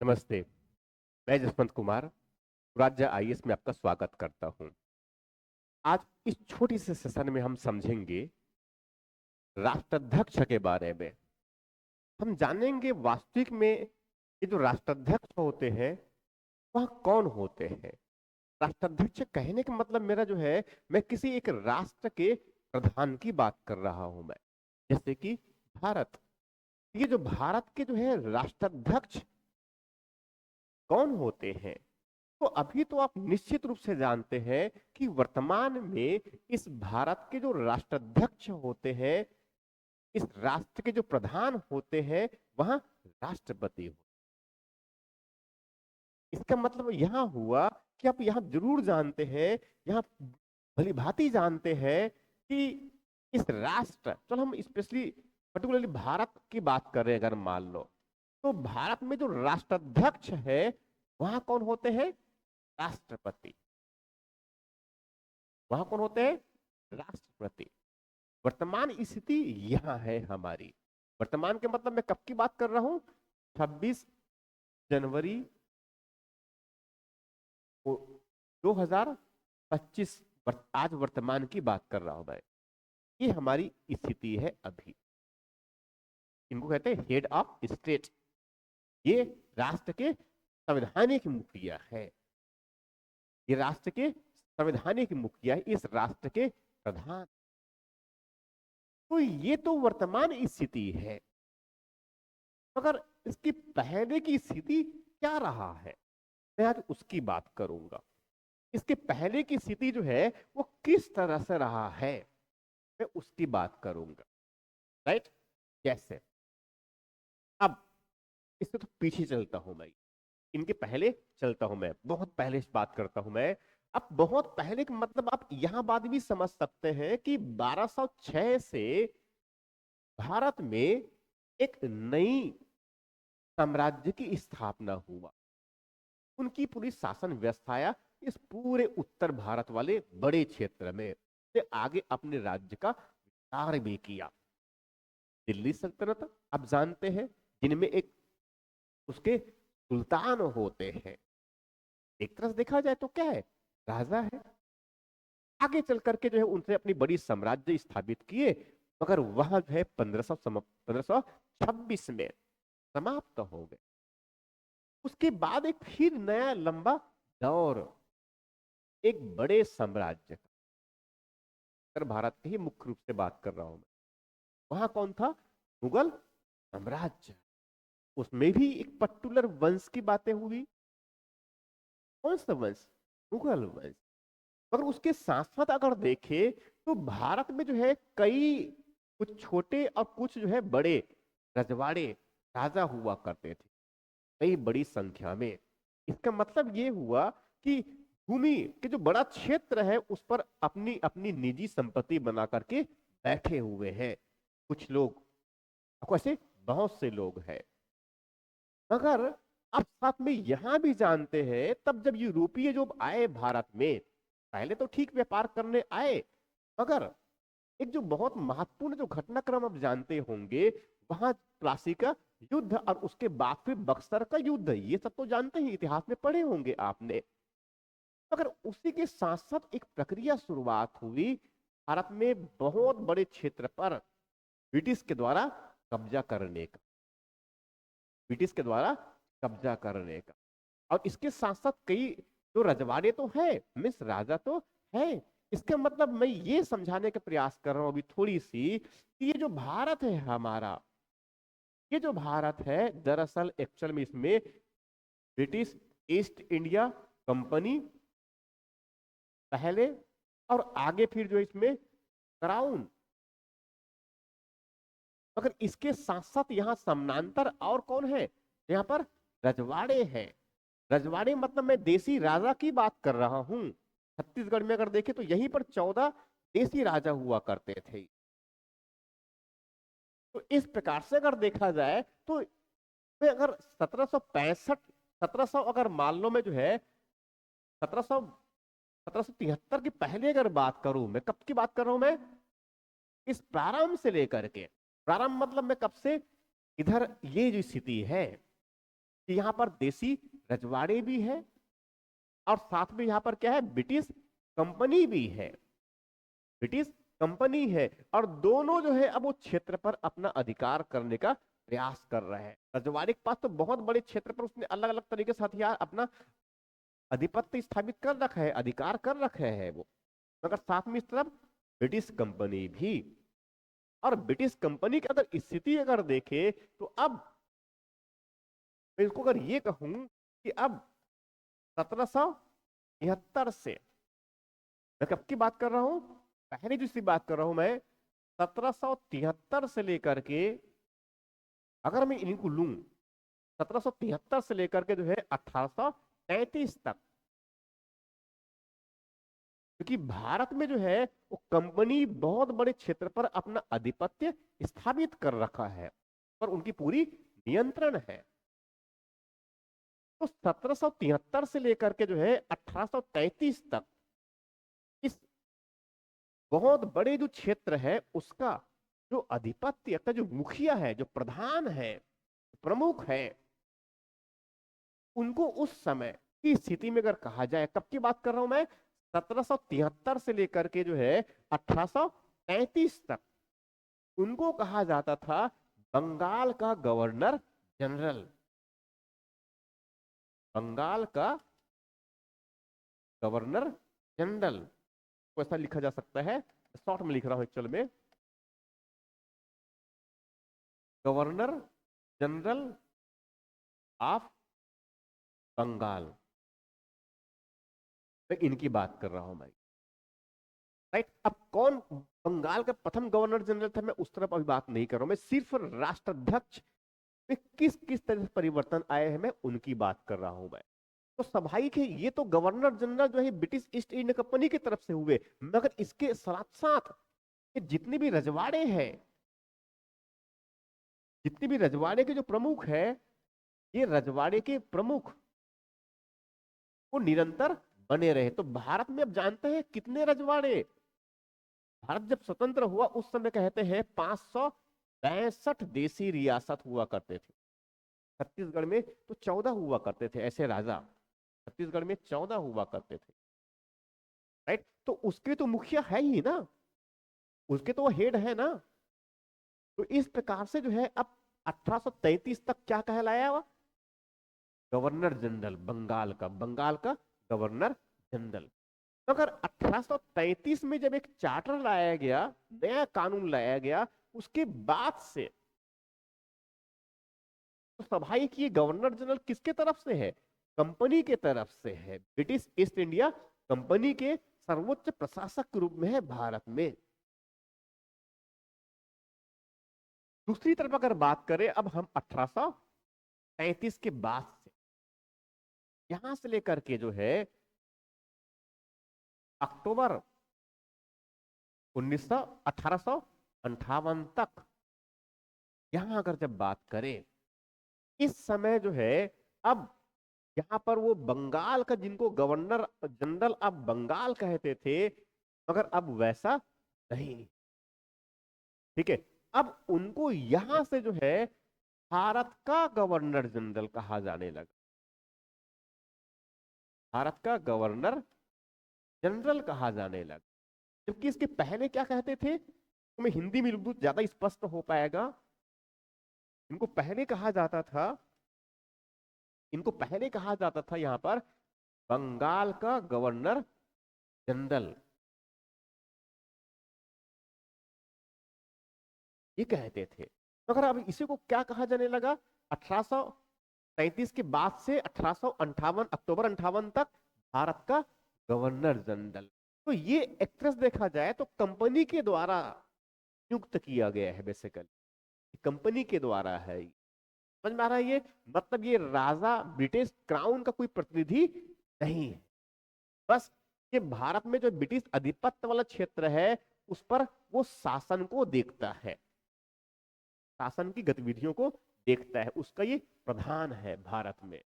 नमस्ते। मैं जसवंत कुमार राज्य आईएएस में आपका स्वागत करता हूं। आज इस छोटी से सेशन में हम समझेंगे राष्ट्राध्यक्ष के बारे में। हम जानेंगे वास्तविक में ये जो राष्ट्राध्यक्ष होते हैं वह कौन होते हैं। राष्ट्राध्यक्ष कहने का मतलब मेरा जो है, मैं किसी एक राष्ट्र के प्रधान की बात कर रहा हूं। मैं जैसे कि भारत, ये जो भारत के जो है राष्ट्राध्यक्ष कौन होते हैं, तो अभी तो आप निश्चित रूप से जानते हैं कि वर्तमान में इस भारत के जो राष्ट्राध्यक्ष होते हैं, इस राष्ट्र के जो प्रधान होते हैं, वहां राष्ट्रपति हो। इसका मतलब यहां हुआ कि आप यहां जरूर जानते हैं, यहां भली भांति जानते हैं कि इस राष्ट्र, चलो हम स्पेशली पर्टिकुलरली भारत की बात कर रहे हैं, अगर मान लो तो भारत में जो राष्ट्राध्यक्ष है वहां कौन होते हैं? राष्ट्रपति। वहां कौन होते हैं? राष्ट्रपति। वर्तमान स्थिति यहां है हमारी। वर्तमान के मतलब मैं कब की बात कर रहा हूं? 26 जनवरी 2025। आज वर्तमान की बात कर रहा हूं मैं। ये हमारी स्थिति है अभी। इनको कहते हैं हेड ऑफ स्टेट। ये राष्ट्र के संवैधानिक मुखिया है। ये राष्ट्र के संवैधानिक मुखिया है, इस राष्ट्र के प्रधान। तो ये तो वर्तमान स्थिति है, मगर इसकी पहले की स्थिति क्या रहा है, मैं आज उसकी बात करूंगा। इसके पहले की स्थिति जो है वो किस तरह से रहा है, मैं उसकी बात करूंगा। राइट? जैसे अब इससे तो पीछे चलता हूं मैं, इनके पहले चलता हूं मैं, बहुत पहले से बात करता हूं मैं। अब बहुत पहले का मतलब आप यहां बात भी समझ सकते हैं कि 1206 से भारत में एक नई साम्राज्य की स्थापना हुआ। उनकी पूरी शासन व्यवस्था इस पूरे उत्तर भारत वाले बड़े क्षेत्र में से आगे अपने राज्य का विस्तार भी किया। दिल्ली सल्तनत आप जानते हैं, जिनमें एक उसके सुल्तान होते हैं। एक तरह से देखा जाए तो क्या है? राजा है। आगे चल करके जो है उनसे अपनी बड़ी साम्राज्य स्थापित किए, मगर वह जो है 1526 में समाप्त हो गए। उसके बाद एक फिर नया लंबा दौर, एक बड़े साम्राज्य का, उत्तर भारत के ही मुख्य रूप से बात कर रहा हूं मैं। वहां कौन था? मुगल साम्राज्य। उसमें भी एक पर्टिकुलर वंश की बातें हुई। कौन सा वंश? मुगल वंश। मगर उसके साथ साथ अगर देखें तो भारत में जो है कई, कुछ छोटे और कुछ जो है बड़े रजवाड़े राजा हुआ करते थे, कई बड़ी संख्या में। इसका मतलब ये हुआ कि भूमि के जो बड़ा क्षेत्र है उस पर अपनी अपनी निजी संपत्ति बना करके बैठे हुए हैं कुछ लोग। आपको ऐसे बहुत से लोग हैं। मगर आप साथ में यहां भी जानते हैं, तब जब यूरोपीय जो आए भारत में, पहले तो ठीक व्यापार करने आए, मगर एक जो बहुत महत्वपूर्ण जो घटनाक्रम आप जानते होंगे, वहां प्लासी का युद्ध और उसके बाद फिर बक्सर का युद्ध, ये सब तो जानते हैं, इतिहास में पढ़े होंगे आपने। मगर उसी के साथ साथ एक प्रक्रिया शुरुआत हुई भारत में बहुत बड़े क्षेत्र पर ब्रिटिश के द्वारा कब्जा करने का। ब्रिटिश के द्वारा कब्जा करने का। और इसके साथ साथ कई जो रजवाड़े तो है, मिस राजा तो है। इसका मतलब मैं ये समझाने का प्रयास कर रहा हूं अभी थोड़ी सी, कि ये जो भारत है हमारा, ये जो भारत है दरअसल एक्चुअल में इसमें ब्रिटिश ईस्ट इंडिया कंपनी पहले, और आगे फिर जो इसमें क्राउन। मगर इसके साथ साथ यहां समानांतर और कौन है? यहाँ पर रजवाड़े हैं। रजवाड़े मतलब मैं देसी राजा की बात कर रहा हूं। छत्तीसगढ़ में अगर देखें तो यहीं पर 14 देसी राजा हुआ करते थे। तो इस प्रकार से अगर देखा जाए तो मैं अगर 1765, 1700 अगर मान लो, मैं जो है 1700, 1773 की पहले अगर बात करूं, मैं कब की बात कर रहा हूं? मैं इस प्रारंभ से लेकर के, प्रारंभ मतलब मैं कब से, इधर ये जो स्थिति है कि यहाँ पर देसी रजवाड़े भी है और साथ में यहाँ पर क्या है, ब्रिटिश कंपनी भी है, ब्रिटिश कंपनी है। और दोनों जो है अब वो क्षेत्र पर अपना अधिकार करने का प्रयास कर रहे हैं। रजवाड़े के पास तो बहुत बड़े क्षेत्र पर उसने अलग अलग तरीके से हथियार अपना आधिपत्य स्थापित कर रखा है, अधिकार कर रखे हैं वो, मगर साथ में इस तरफ ब्रिटिश कंपनी भी। और ब्रिटिश कंपनी की अगर स्थिति अगर देखे तो अब मैं इसको अगर ये कहूं कि अब 1773 से, मैं कब की बात कर रहा हूं, पहले जिसकी बात कर रहा हूं मैं, 1773 से लेकर के अगर मैं इनको लूं, 1773 से लेकर के जो है 1833 तक, क्योंकि भारत में जो है वो कंपनी बहुत बड़े क्षेत्र पर अपना आधिपत्य स्थापित कर रखा है, पर उनकी पूरी नियंत्रण है। तो 1773 से लेकर के जो है 1833 तक इस बहुत बड़े जो क्षेत्र है उसका जो अधिपत्य का जो मुखिया है, जो प्रधान है, प्रमुख है, उनको उस समय की स्थिति में अगर कहा जाए, कब की बात कर रहा हूं मैं, 1773 से लेकर के जो है 1833 तक, उनको कहा जाता था बंगाल का गवर्नर जनरल। बंगाल का गवर्नर जनरल को ऐसा लिखा जा सकता है, शॉर्ट में लिख रहा हूं एक्चुअल में, गवर्नर जनरल ऑफ बंगाल। मैं इनकी बात कर रहा हूं भाई, राइट। अब कौन बंगाल का प्रथम गवर्नर जनरल था, मैं उस तरफ अभी बात नहीं कर रहा हूं, मैं सिर्फ राष्ट्राध्यक्ष में किस किस तरह से परिवर्तन आए हैं मैं उनकी बात कर रहा हूं मैं। तो स्वाभाविक है ये तो गवर्नर जनरल जो है ब्रिटिश ईस्ट इंडिया कंपनी की तरफ से हुए, मगर इसके साथ साथ जितने भी रजवाड़े हैं, जितने भी रजवाड़े के जो प्रमुख है, ये रजवाड़े के प्रमुख वो निरंतर बने रहे। तो भारत में अब जानते हैं कितने रजवाड़े, भारत जब स्वतंत्र हुआ उस समय कहते हैं 562 देसी रियासत हुआ करते थे। छत्तीसगढ़ में तो 14 हुआ करते थे ऐसे राजा, छत्तीसगढ़ में 14 हुआ करते थे, राइट। तो उसके तो मुखिया है ही ना, उसके तो वो हेड है ना। तो इस प्रकार से जो है अब 1833 तक क्या कहलाया हुआ, गवर्नर जनरल बंगाल का, बंगाल का गवर्नर जनरल। मगर 1833 में जब एक चार्टर लाया गया, नया कानून लाया गया, उसके बाद से तो स्वाभाविक ये गवर्नर जनरल किसके तरफ से है, कंपनी के तरफ से है, ब्रिटिश ईस्ट इंडिया कंपनी के सर्वोच्च प्रशासक के रूप में है भारत में। दूसरी तरफ अगर बात करें अब हम 1833 के बाद से, यहां से लेकर के जो है अक्टूबर 1858 तक, यहां अगर जब बात करें, इस समय जो है अब यहां पर वो बंगाल का जिनको गवर्नर जनरल अब बंगाल कहते थे, मगर अब वैसा नहीं, ठीक है। अब उनको यहां से जो है भारत का गवर्नर जनरल कहा जाने लगा, भारत का गवर्नर जनरल कहा जाने लगा। जबकि इसके पहले क्या कहते थे, तो मैं हिंदी में लिख दूं ज्यादा स्पष्ट हो पाएगा। इनको पहले कहा जाता था, इनको पहले कहा जाता था यहां पर बंगाल का गवर्नर जनरल, ये कहते थे। मगर अब इसी को क्या कहा जाने लगा, 1833 के बाद से 1858 अक्टूबर 58 तक भारत का गवर्नर जनरल। तो ये एक्ट्रेस देखा जाए तो कंपनी के द्वारा नियुक्त किया गया है, बेसिकली कंपनी के द्वारा है। समझ में आ रहा है ये, मतलब ये राजा ब्रिटिश क्राउन का कोई प्रतिनिधि नहीं है, बस ये भारत में जो ब्रिटिश आधिपत्य वाला क्षेत्र है उस पर वो शासन को देखता है, शासन की गतिविधियों को देखता है, उसका ये प्रधान है भारत में।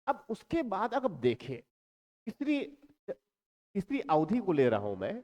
अब उसके बाद अगर देखें तीसरी तीसरी अवधि को ले रहा हूं मैं,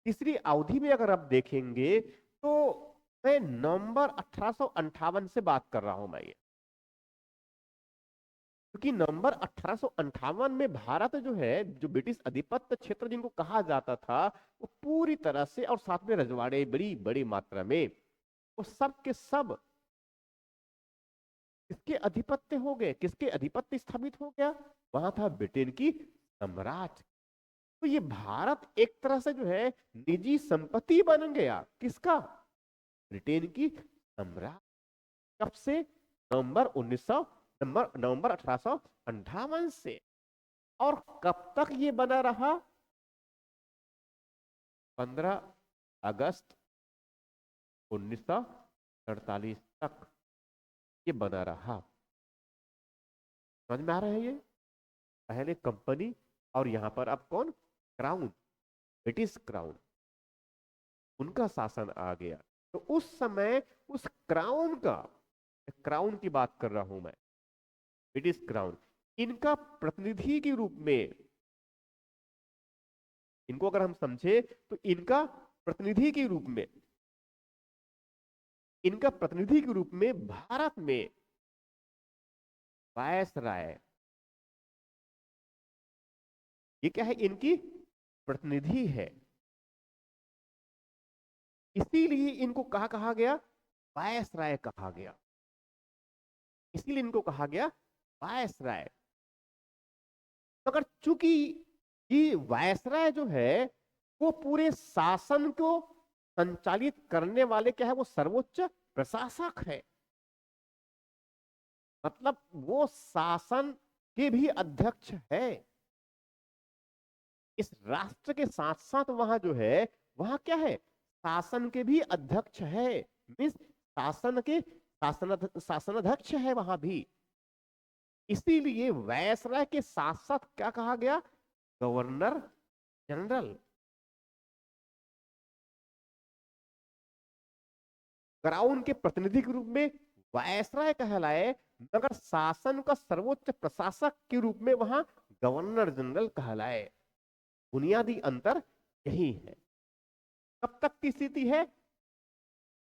तीसरी अवधि में अगर आप देखेंगे तो मैं नवंबर 1858 से बात कर रहा हूं मैं, ये क्योंकि नवंबर 1858 में भारत जो है, जो ब्रिटिश अधिपत्य क्षेत्र जिनको कहा जाता था, वो पूरी तरह से, और साथ में रजवाड़े बड़ी बड़ी मात्रा में, वो सब के सब किसके अधिपत्य हो गए, किसके अधिपत्य स्थापित हो गया, वहां था ब्रिटेन की साम्राज्य। तो ये भारत एक तरह से जो है निजी संपत्ति बन गया, किसका, ब्रिटेन की साम्राज्य। कब से, नवंबर 1900, नवंबर 1858 से। और कब तक ये बना रहा, 15 अगस्त 1948 तक ये बना रहा। समझ में आ रहा है ये, पहले कंपनी, और यहां पर अब कौन, क्राउन, ब्रिटिश क्राउन, उनका शासन आ गया। तो उस समय उस क्राउन का, क्राउन की बात कर रहा हूं मैं, ब्रिटिश क्राउन, इनका प्रतिनिधि के रूप में, इनको अगर हम समझे तो इनका प्रतिनिधि के रूप में, इनका प्रतिनिधि के रूप में भारत में वायसराय, ये क्या है, इनकी प्रतिनिधि है। इसीलिए इनको कहा कहा गया, वायसराय कहा गया, इसीलिए इनको कहा गया वायसराय। मगर चूंकि ये वायसराय जो है, वो पूरे शासन को संचालित करने वाले क्या है, वो सर्वोच्च प्रशासक है। मतलब वो शासन के भी अध्यक्ष है। इस राष्ट्र के साथ साथ वहां जो है, वहां क्या है, शासन के भी अध्यक्ष है, मीन्स शासन के शासनाध्यक्ष है वहां भी। इसीलिए वायसराय के साथ साथ क्या कहा गया, गवर्नर जनरल। क्राउन के प्रतिनिधि के रूप में वायसराय कहलाए, मगर शासन का सर्वोच्च प्रशासक के रूप में वहां गवर्नर जनरल कहलाए। बुनियादी अंतर यही है। कब तक की स्थिति है,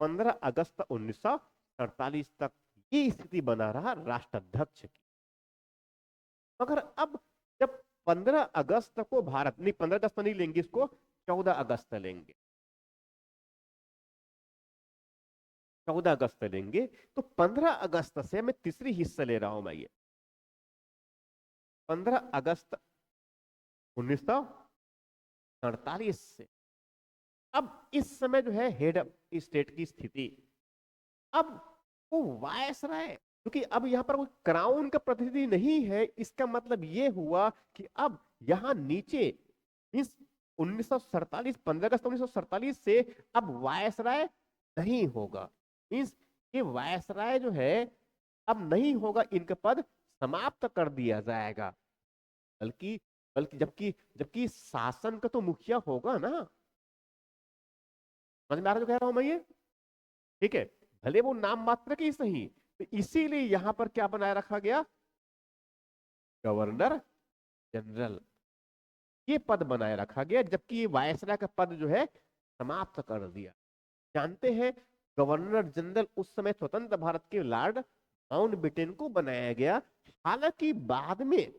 15 अगस्त 1948 तक ये स्थिति बना रहा राष्ट्राध्यक्ष की। मगर अब जब 15 अगस्त को भारत, नहीं 15 अगस्त नहीं लेंगे इसको, 14 अगस्त लेंगे, 14 अगस्त लेंगे, तो 15 अगस्त से मैं तीसरी हिस्सा ले रहा हूं मैं ये, 15 अगस्त 1948 से अब इस समय जो है हेड ऑफ स्टेट की स्थिति, अब वो वायसराय, क्योंकि अब यहां पर कोई क्राउन का प्रतिनिधि नहीं है, इसका मतलब ये हुआ कि अब यहां नीचे इस 1947, 15 अगस्त 1947 से अब वायसराय नहीं होगा। मीन्स ये वायसराय जो है अब नहीं होगा, इनका पद समाप्त कर दिया जाएगा। बल्कि बल्कि जबकि जबकि शासन का तो मुखिया होगा ना। समझ में आ रहा जो कह रहा हूं मैं ये, ठीक है, भले वो नाम मात्र की सही। तो इसीलिए यहां पर क्या बनाए रखा गया, गवर्नर जनरल, ये पद बनाए रखा गया, जबकि ये वायसराय का पद जो है समाप्त कर दिया। जानते हैं, गवर्नर जनरल उस समय स्वतंत्र भारत के लॉर्ड माउंटबेटन को बनाया गया। हालांकि बाद में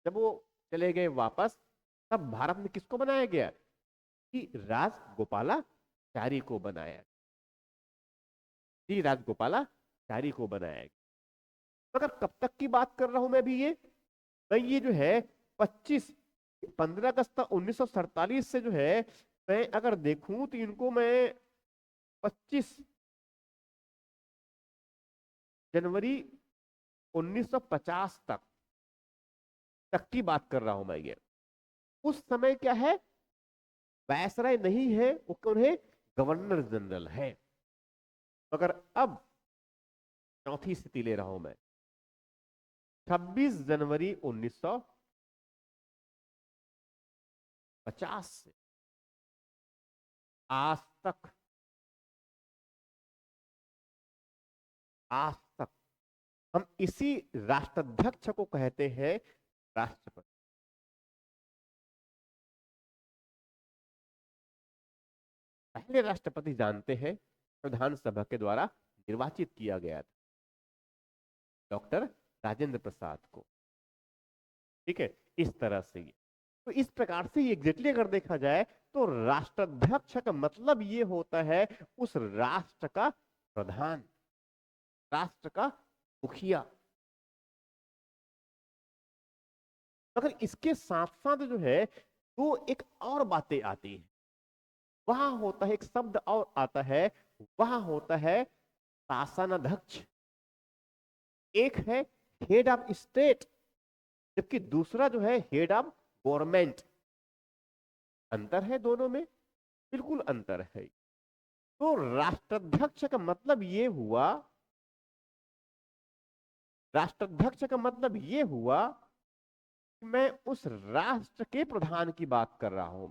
जब वो चले गए वापस, तब भारत में किसको बनाया गया, कि राजगोपालाचारी को बनाया, जी राजगोपालाचारी को बनाया गया। मगर कब तक की बात कर रहा हूं मैं भी ये, मैं ये जो है 25 15 अगस्त 1947 से जो है, मैं अगर देखूं तो इनको मैं 25 जनवरी 1950 तक की बात कर रहा हूं मैं ये। उस समय क्या है, वायसराय नहीं है, वो कौन है, गवर्नर जनरल है। मगर अब चौथी स्थिति ले रहा हूं मैं, 26 जनवरी 1950 से आज तक, आज तक हम इसी राष्ट्राध्यक्ष को कहते हैं राष्ट्रपति। पहले राष्ट्रपति जानते हैं प्रधान सभा के द्वारा निर्वाचित किया गया था, डॉक्टर राजेंद्र प्रसाद को। ठीक है, इस तरह से ये, तो इस प्रकार से एग्जैक्टली अगर देखा जाए तो राष्ट्राध्यक्ष का मतलब ये होता है उस राष्ट्र का प्रधान, राष्ट्र का मुखिया। मगर इसके साथ साथ जो है तो एक और बातें आती है, वहां होता है एक शब्द और आता है, वहां होता है शासनाध्यक्ष। एक है हेड ऑफ स्टेट, जबकि दूसरा जो है हेड ऑफ गवर्नमेंट। अंतर है दोनों में, बिल्कुल अंतर है। तो राष्ट्राध्यक्ष का मतलब ये हुआ, राष्ट्राध्यक्ष का मतलब ये हुआ कि मैं उस राष्ट्र के प्रधान की बात कर रहा हूं,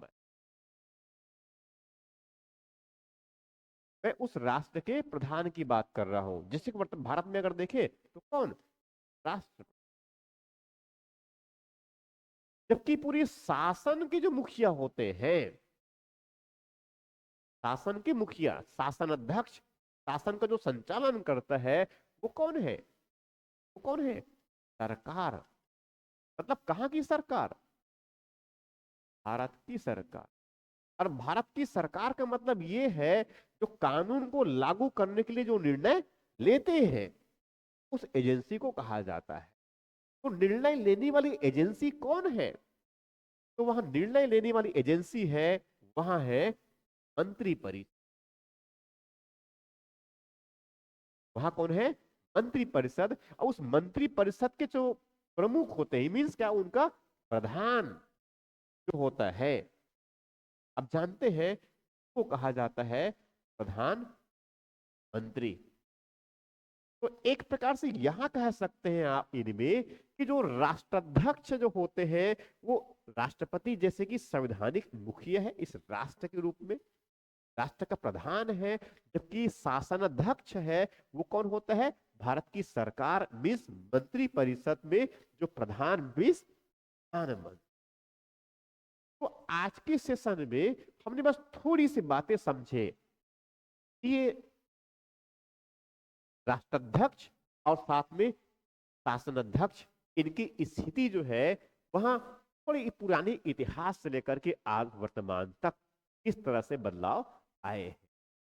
मैं उस राष्ट्र के प्रधान की बात कर रहा हूं। जैसे कि मतलब भारत में अगर देखें तो कौन, राष्ट्र। जबकि पूरी शासन के जो मुखिया होते हैं, शासन के मुखिया, शासन अध्यक्ष, शासन का जो संचालन करता है वो कौन है, वो कौन है, सरकार। मतलब कहां की सरकार, भारत की सरकार। और भारत की सरकार का मतलब ये है जो कानून को लागू करने के लिए जो निर्णय लेते हैं उस एजेंसी को कहा जाता है। तो निर्णय लेने वाली एजेंसी कौन है, तो वहां निर्णय लेने वाली एजेंसी है, वहां है मंत्रिपरिषद। वहां कौन है, मंत्रिपरिषद। और उस मंत्रिपरिषद के जो प्रमुख होते हैं, मीन्स क्या, उनका प्रधान जो होता है, अब जानते हैं वो कहा जाता है प्रधानमंत्री। तो एक प्रकार से यहां कह सकते हैं आप इनमें कि जो राष्ट्राध्यक्ष जो होते हैं वो राष्ट्रपति जैसे कि संवैधानिक मुखिया है इस राष्ट्र के रूप में, राष्ट्र का प्रधान है। जबकि शासनाध्यक्ष है वो कौन होता है, भारत की सरकार मीन्स मंत्री परिषद में जो प्रधान मीन्स प्रधानमंत्री। तो आज के सेशन में हमने बस थोड़ी सी बातें समझे, ये राष्ट्राध्यक्ष और साथ में शासन अध्यक्ष, इनकी स्थिति जो है वहां थोड़ी पुरानी इतिहास से लेकर के आज वर्तमान तक इस तरह से बदलाव आए हैं।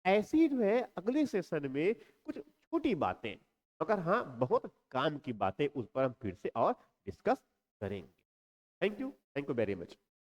ऐसी ही जो है अगले सेशन में कुछ छोटी बातें, मगर हाँ बहुत काम की बातें, उस पर हम फिर से और डिस्कस करेंगे। Thank you very much.